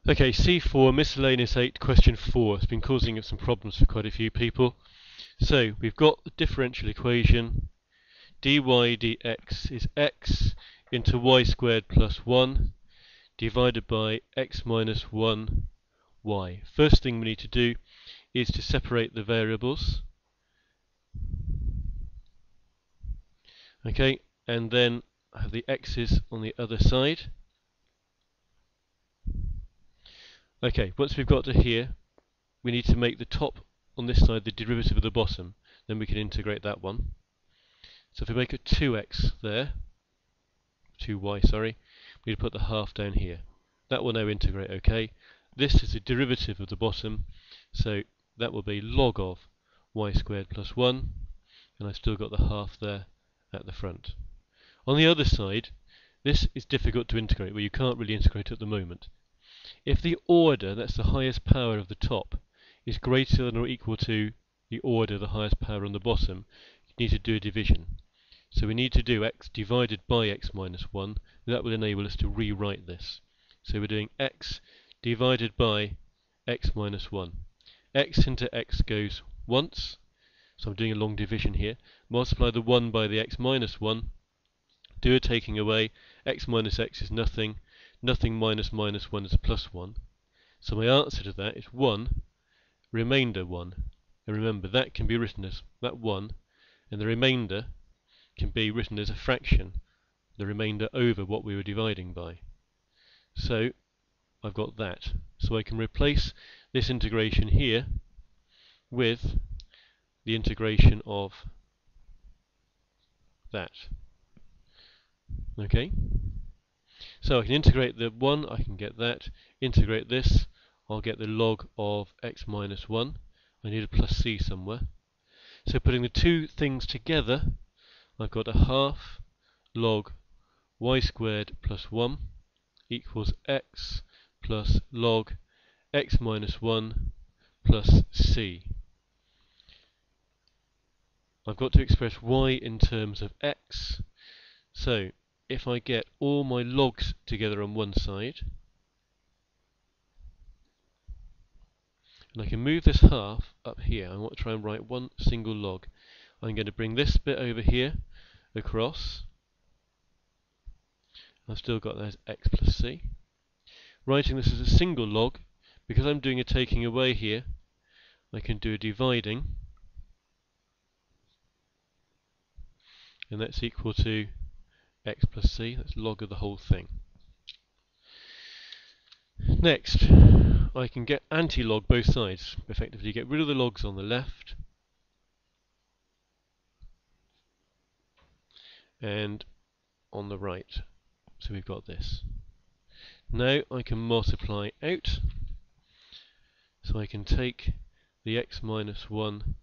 Okay, C4, miscellaneous 8, question 4. It's been causing some problems for quite a few people. So, we've got the differential equation. dy dx is x into y squared plus 1 divided by x minus 1 y. First thing we need to do is to separate the variables. Okay, and then have the x's on the other side. Okay, once we've got to here, we need to make the top on this side the derivative of the bottom. Then we can integrate that one. So if we make a 2x there, 2y, sorry, we need to put the half down here. That will now integrate okay. This is the derivative of the bottom, so that will be log of y squared plus 1, and I've still got the half there at the front. On the other side, this is difficult to integrate, well, you can't really integrate at the moment. If the order, that's the highest power of the top, is greater than or equal to the order, the highest power on the bottom, you need to do a division. So we need to do x divided by x minus 1. That will enable us to rewrite this. So we're doing x divided by x minus 1. X into x goes once, so I'm doing a long division here. Multiply the 1 by the x minus 1. Do a taking away. X minus x is nothing. Nothing minus minus 1 is plus 1. So my answer to that is 1, remainder 1. And remember, that can be written as that 1, and the remainder can be written as a fraction, the remainder over what we were dividing by. So I've got that. So I can replace this integration here with the integration of that. Okay? So I can integrate the 1, I can get that. Integrate this, I'll get the log of x minus 1. I need a plus c somewhere. So putting the two things together, I've got a half log y squared plus 1 equals x plus log x minus 1 plus c. I've got to express y in terms of x. So if I get all my logs together on one side, and I can move this half up here, I want to try and write one single log. I'm going to bring this bit over here across. I've still got that as x plus c. Writing this as a single log, because I'm doing a taking away here, I can do a dividing, and that's equal to x plus c, that's log of the whole thing. Next, I can get anti-log both sides, effectively get rid of the logs on the left, and on the right. So we've got this. Now I can multiply out, so I can take the x minus 1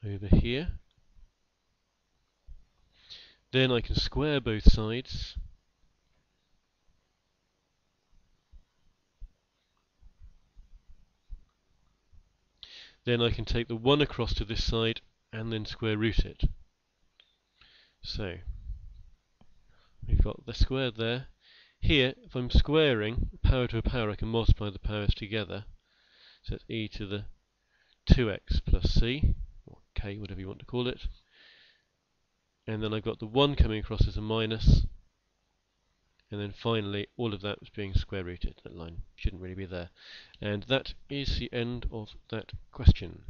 over here. Then I can square both sides. Then I can take the 1 across to this side and then square root it. So we've got the square there. Here, if I'm squaring power to a power, I can multiply the powers together. So it's e to the 2x plus c, or k, whatever you want to call it. And then I've got the 1 coming across as a minus. And then finally, all of that was being square rooted. That line shouldn't really be there. And that is the end of that question.